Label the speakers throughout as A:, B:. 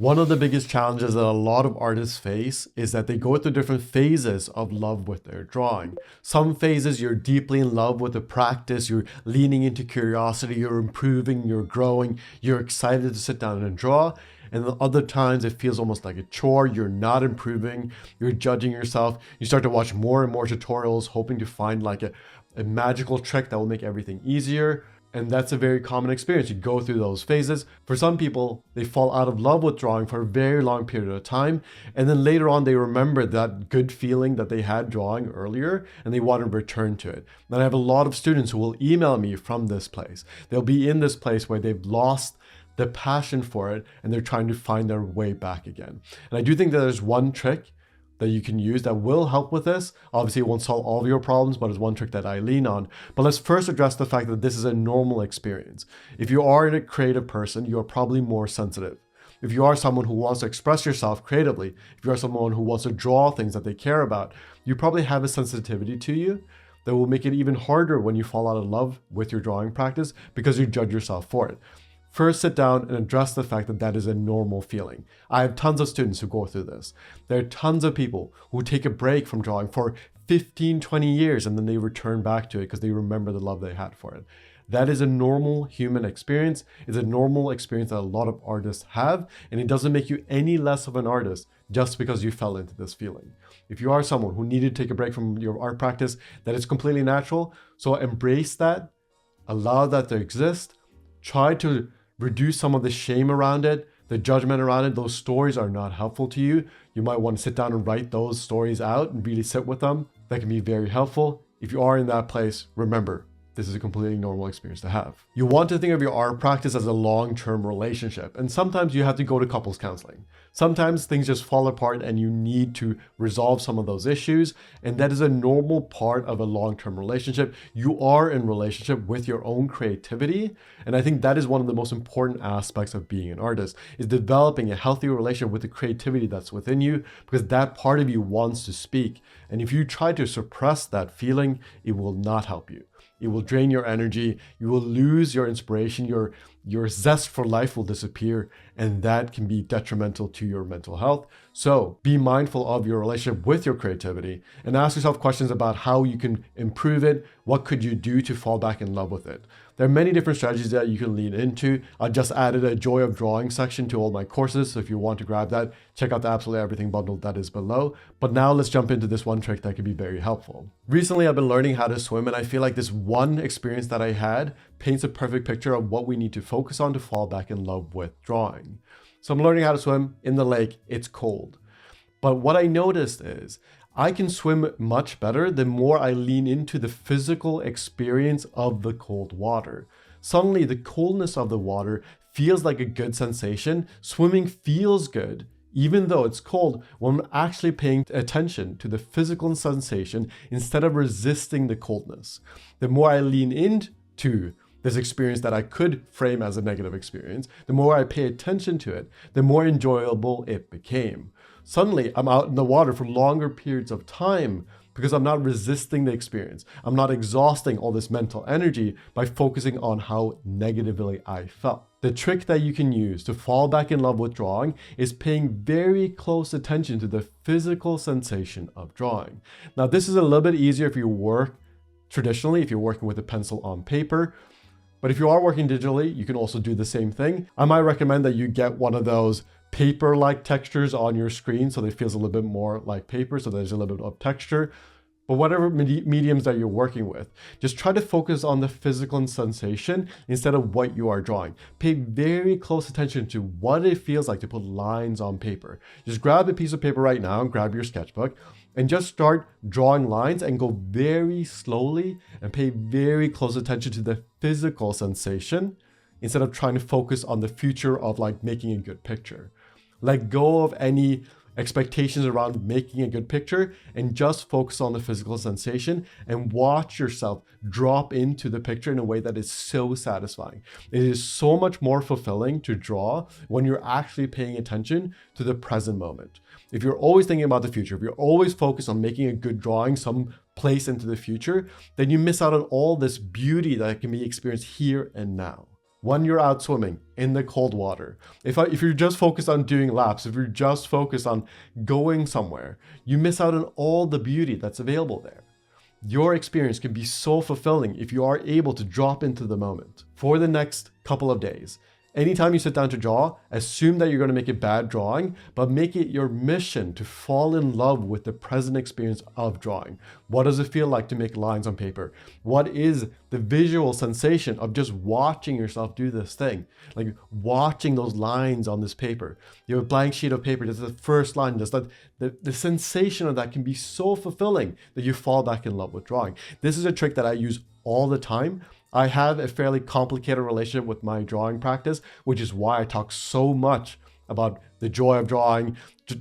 A: One of the biggest challenges that a lot of artists face is that they go through different phases of love with their drawing. Some phases you're deeply in love with the practice, you're leaning into curiosity, you're improving, you're growing, you're excited to sit down and draw. And then other times it feels almost like a chore, you're not improving, you're judging yourself. You start to watch more and more tutorials, hoping to find like a magical trick that will make everything easier. And that's a very common experience. You go through those phases. For some people, they fall out of love with drawing for a very long period of time. And then later on, they remember that good feeling that they had drawing earlier and they want to return to it. And I have a lot of students who will email me from this place. They'll be in this place where they've lost the passion for it and they're trying to find their way back again. And I do think that there's one trick that you can use that will help with this. Obviously, it won't solve all of your problems, but it's one trick that I lean on. But let's first address the fact that this is a normal experience. If you are a creative person, you're probably more sensitive. If you are someone who wants to express yourself creatively, if you are someone who wants to draw things that they care about, you probably have a sensitivity to you that will make it even harder when you fall out of love with your drawing practice because you judge yourself for it. First, sit down and address the fact that that is a normal feeling. I have tons of students who go through this. There are tons of people who take a break from drawing for 15, 20 years and then they return back to it because they remember the love they had for it. That is a normal human experience. It's a normal experience that a lot of artists have, and it doesn't make you any less of an artist just because you fell into this feeling. If you are someone who needed to take a break from your art practice, that is completely natural. So embrace that, allow that to exist, try to reduce some of the shame around it, the judgment around it. Those stories are not helpful to you. You might want to sit down and write those stories out and really sit with them. That can be very helpful. If you are in that place, remember, this is a completely normal experience to have. You want to think of your art practice as a long-term relationship, and sometimes you have to go to couples counseling. Sometimes things just fall apart and you need to resolve some of those issues, and that is a normal part of a long-term relationship. You are in relationship with your own creativity, and I think that is one of the most important aspects of being an artist, is developing a healthy relationship with the creativity that's within you, because that part of you wants to speak. And if you try to suppress that feeling, it will not help you. It will drain your energy, you will lose your inspiration, your zest for life will disappear, and that can be detrimental to your mental health. So be mindful of your relationship with your creativity and ask yourself questions about how you can improve it. What could you do to fall back in love with it? There are many different strategies that you can lean into. I just added a Joy of Drawing section to all my courses. So if you want to grab that, check out the Absolutely Everything bundle that is below. But now let's jump into this one trick that can be very helpful. Recently, I've been learning how to swim, and I feel like this one experience that I had paints a perfect picture of what we need to focus on to fall back in love with drawing. So I'm learning how to swim in the lake. It's cold. But what I noticed is I can swim much better the more I lean into the physical experience of the cold water. Suddenly, the coldness of the water feels like a good sensation. Swimming feels good, even though it's cold, when I'm actually paying attention to the physical sensation instead of resisting the coldness. The more I lean into this experience that I could frame as a negative experience, the more I pay attention to it, the more enjoyable it became. Suddenly, I'm out in the water for longer periods of time because I'm not resisting the experience. I'm not exhausting all this mental energy by focusing on how negatively I felt. The trick that you can use to fall back in love with drawing is paying very close attention to the physical sensation of drawing. Now, this is a little bit easier if you work traditionally, if you're working with a pencil on paper. But if you are working digitally, you can also do the same thing. I might recommend that you get one of those paper-like textures on your screen so that it feels a little bit more like paper, so there's a little bit of texture. But whatever mediums that you're working with, just try to focus on the physical sensation instead of what you are drawing. Pay very close attention to what it feels like to put lines on paper. Just grab a piece of paper right now and grab your sketchbook and just start drawing lines and go very slowly and pay very close attention to the physical sensation instead of trying to focus on the future of like making a good picture. Let go of any expectations around making a good picture and just focus on the physical sensation and watch yourself drop into the picture in a way that is so satisfying. It is so much more fulfilling to draw when you're actually paying attention to the present moment. If you're always thinking about the future, if you're always focused on making a good drawing some place into the future, then you miss out on all this beauty that can be experienced here and now. when you're out swimming in the cold water. If you're just focused on doing laps, if you're just focused on going somewhere, you miss out on all the beauty that's available there. Your experience can be so fulfilling if you are able to drop into the moment. For the next couple of days, anytime you sit down to draw, assume that you're going to make a bad drawing, but make it your mission to fall in love with the present experience of drawing. What does it feel like to make lines on paper? What is the visual sensation of just watching yourself do this thing? Like watching those lines on this paper. You have a blank sheet of paper, just the first line, just that the sensation of that can be so fulfilling that you fall back in love with drawing. This is a trick that I use all the time. I have a fairly complicated relationship with my drawing practice, which is why I talk so much about the joy of drawing,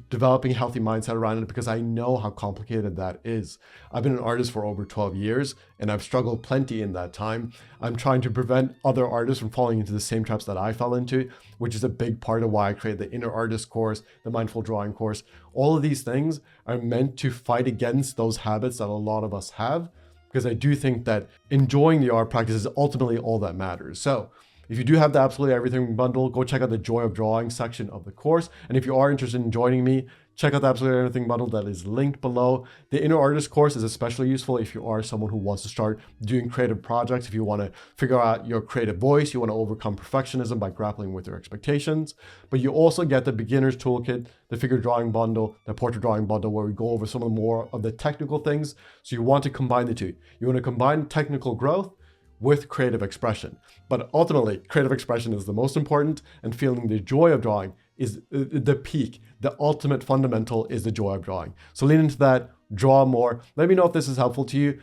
A: developing a healthy mindset around it, because I know how complicated that is. I've been an artist for over 12 years, and I've struggled plenty in that time. I'm trying to prevent other artists from falling into the same traps that I fell into, which is a big part of why I created the Inner Artist course, the Mindful Drawing course. All of these things are meant to fight against those habits that a lot of us have, because I do think that enjoying the art practice is ultimately all that matters. So if you do have the Absolutely Everything bundle, go check out the Joy of Drawing section of the course. And if you are interested in joining me, check out the Absolutely Everything bundle that is linked below. The Inner Artist course is especially useful if you are someone who wants to start doing creative projects, if you want to figure out your creative voice, you want to overcome perfectionism by grappling with your expectations. But you also get the Beginners Toolkit, the Figure Drawing bundle, the Portrait Drawing bundle, where we go over some of the more of the technical things. So you want to combine the two. You want to combine technical growth with creative expression. But ultimately, creative expression is the most important, and feeling the joy of drawing is the peak. The ultimate fundamental is the joy of drawing. So lean into that, draw more. Let me know if this is helpful to you.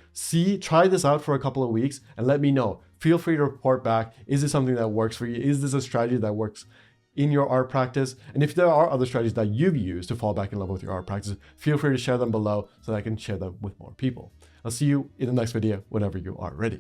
A: Try this out for a couple of weeks and let me know. Feel free to report back. Is this something that works for you? Is this a strategy that works in your art practice? And if there are other strategies that you've used to fall back in love with your art practice, feel free to share them below so that I can share them with more people. I'll see you in the next video whenever you are ready.